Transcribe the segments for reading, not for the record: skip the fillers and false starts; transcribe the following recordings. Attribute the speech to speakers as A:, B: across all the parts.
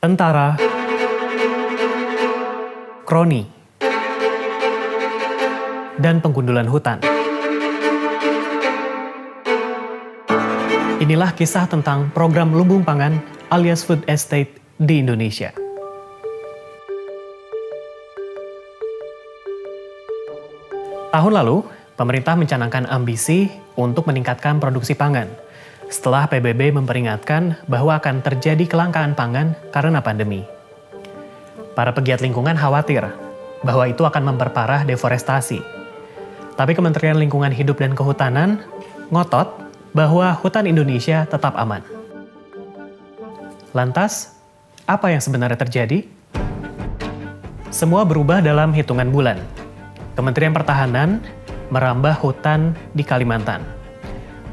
A: tentara, kroni, dan penggundulan hutan. Inilah kisah tentang program lumbung pangan alias food estate di Indonesia. Tahun lalu, pemerintah mencanangkan ambisi untuk meningkatkan produksi pangan setelah PBB memperingatkan bahwa akan terjadi kelangkaan pangan karena pandemi. Para pegiat lingkungan khawatir bahwa itu akan memperparah deforestasi. Tapi Kementerian Lingkungan Hidup dan Kehutanan ngotot bahwa hutan Indonesia tetap aman. Lantas, apa yang sebenarnya terjadi? Semua berubah dalam hitungan bulan. Kementerian Pertahanan merambah hutan di Kalimantan.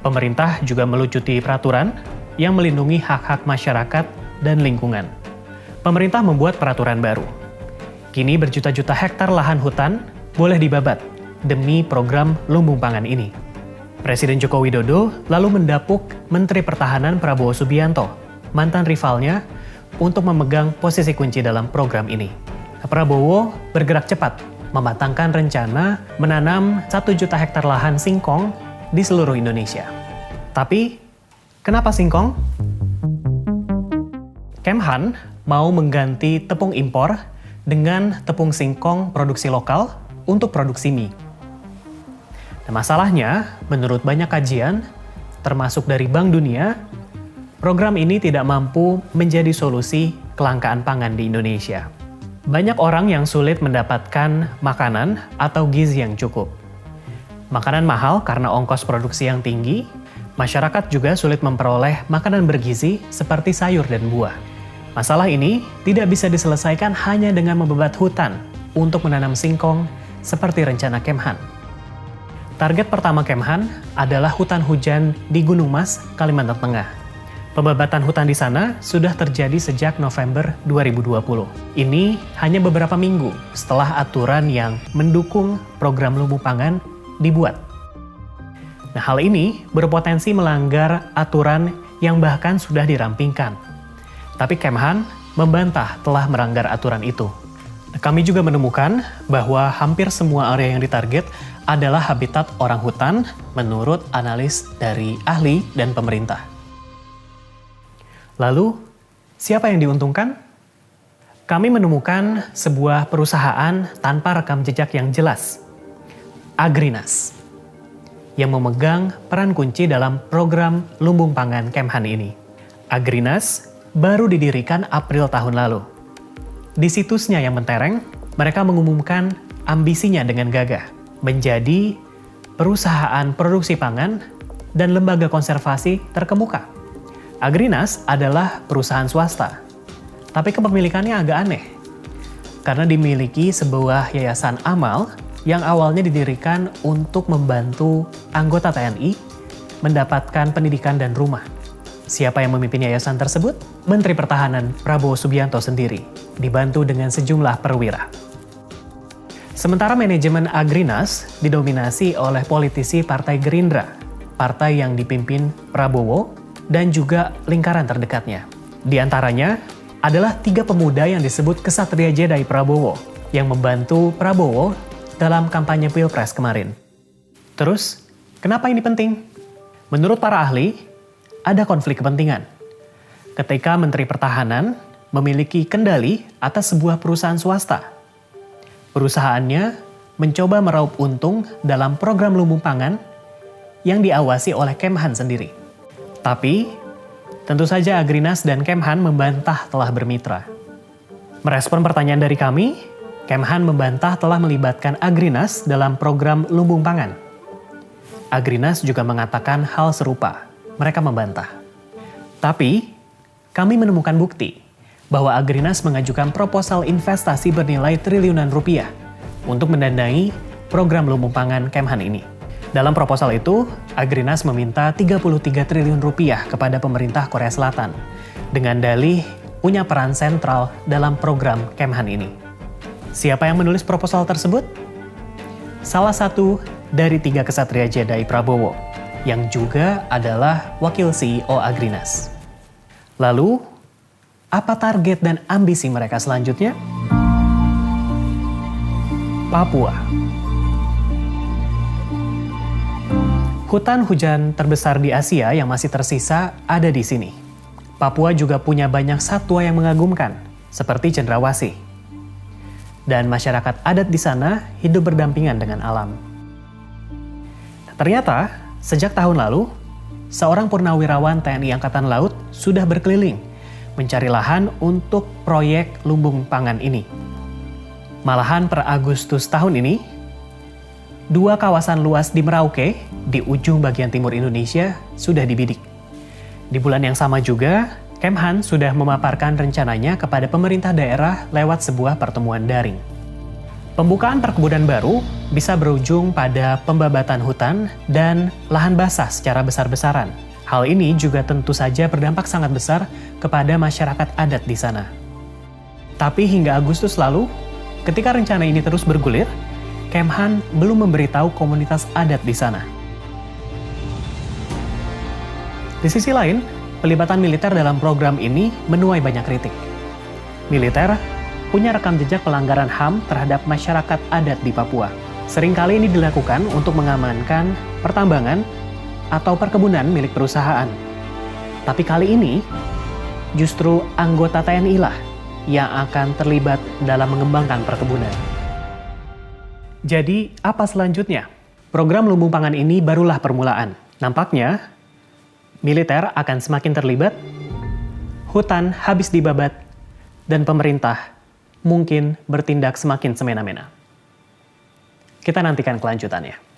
A: Pemerintah juga melucuti peraturan yang melindungi hak-hak masyarakat dan lingkungan. Pemerintah membuat peraturan baru. Kini berjuta-juta hektar lahan hutan boleh dibabat demi program lumbung pangan ini. Presiden Joko Widodo lalu mendapuk Menteri Pertahanan Prabowo Subianto, mantan rivalnya, untuk memegang posisi kunci dalam program ini. Prabowo bergerak cepat mematangkan rencana menanam 1 juta hektar lahan singkong di seluruh Indonesia. Tapi, kenapa singkong? Kemhan mau mengganti tepung impor dengan tepung singkong produksi lokal untuk produksi mie. Nah, masalahnya, menurut banyak kajian, termasuk dari Bank Dunia, program ini tidak mampu menjadi solusi kelangkaan pangan di Indonesia. Banyak orang yang sulit mendapatkan makanan atau gizi yang cukup. Makanan mahal karena ongkos produksi yang tinggi, masyarakat juga sulit memperoleh makanan bergizi seperti sayur dan buah. Masalah ini tidak bisa diselesaikan hanya dengan membabat hutan untuk menanam singkong seperti rencana Kemhan. Target pertama Kemhan adalah hutan hujan di Gunung Mas, Kalimantan Tengah. Pembabatan hutan di sana sudah terjadi sejak November 2020. Ini hanya beberapa minggu setelah aturan yang mendukung program lumbung pangan dibuat. Nah, hal ini berpotensi melanggar aturan yang bahkan sudah dirampingkan. Tapi Kemhan membantah telah melanggar aturan itu. Nah, kami juga menemukan bahwa hampir semua area yang ditarget adalah habitat orang hutan menurut analis dari ahli dan pemerintah. Lalu, siapa yang diuntungkan? Kami menemukan sebuah perusahaan tanpa rekam jejak yang jelas, Agrinas, yang memegang peran kunci dalam program lumbung pangan Kemhan ini. Agrinas baru didirikan April tahun lalu. Di situsnya yang mentereng, mereka mengumumkan ambisinya dengan gagah menjadi perusahaan produksi pangan dan lembaga konservasi terkemuka. Agrinas adalah perusahaan swasta, tapi kepemilikannya agak aneh, karena dimiliki sebuah yayasan amal yang awalnya didirikan untuk membantu anggota TNI mendapatkan pendidikan dan rumah. Siapa yang memimpin yayasan tersebut? Menteri Pertahanan Prabowo Subianto sendiri, dibantu dengan sejumlah perwira. Sementara manajemen Agrinas didominasi oleh politisi Partai Gerindra, partai yang dipimpin Prabowo, dan juga lingkaran terdekatnya. Di antaranya adalah 3 pemuda yang disebut Ksatria Jedi Prabowo yang membantu Prabowo dalam kampanye Pilpres kemarin. Terus, kenapa ini penting? Menurut para ahli, ada konflik kepentingan. Ketika Menteri Pertahanan memiliki kendali atas sebuah perusahaan swasta, perusahaannya mencoba meraup untung dalam program lumbung pangan yang diawasi oleh Kemhan sendiri. Tapi, tentu saja Agrinas dan Kemhan membantah telah bermitra. Merespon pertanyaan dari kami, Kemhan membantah telah melibatkan Agrinas dalam program lumbung pangan. Agrinas juga mengatakan hal serupa. Mereka membantah. Tapi, kami menemukan bukti bahwa Agrinas mengajukan proposal investasi bernilai triliunan rupiah untuk mendanai program lumbung pangan Kemhan ini. Dalam proposal itu, Agrinas meminta 33 triliun rupiah kepada pemerintah Korea Selatan dengan dalih punya peran sentral dalam program Kemhan ini. Siapa yang menulis proposal tersebut? Salah satu dari 3 Ksatria Jedi Prabowo, yang juga adalah wakil CEO Agrinas. Lalu, Apa target dan ambisi mereka selanjutnya? Papua. Hutan hujan terbesar di Asia yang masih tersisa ada di sini. Papua juga punya banyak satwa yang mengagumkan, seperti cendrawasih. Dan masyarakat adat di sana hidup berdampingan dengan alam. Ternyata, sejak tahun lalu, seorang purnawirawan TNI Angkatan Laut sudah berkeliling mencari lahan untuk proyek lumbung pangan ini. Malahan per Agustus tahun ini, 2 kawasan luas di Merauke, di ujung bagian timur Indonesia, sudah dibidik. Di bulan yang sama juga, Kemhan sudah memaparkan rencananya kepada pemerintah daerah lewat sebuah pertemuan daring. Pembukaan perkebunan baru bisa berujung pada pembabatan hutan dan lahan basah secara besar-besaran. Hal ini juga tentu saja berdampak sangat besar kepada masyarakat adat di sana. Tapi hingga Agustus lalu, ketika rencana ini terus bergulir, Kemhan belum memberitahu komunitas adat di sana. Di sisi lain, pelibatan militer dalam program ini menuai banyak kritik. Militer punya rekam jejak pelanggaran HAM terhadap masyarakat adat di Papua. Seringkali ini dilakukan untuk mengamankan pertambangan atau perkebunan milik perusahaan. Tapi kali ini, justru anggota TNI lah yang akan terlibat dalam mengembangkan perkebunan. Jadi, apa selanjutnya? Program lumbung pangan ini barulah permulaan. Nampaknya, militer akan semakin terlibat, hutan habis dibabat, dan pemerintah mungkin bertindak semakin semena-mena. Kita nantikan kelanjutannya.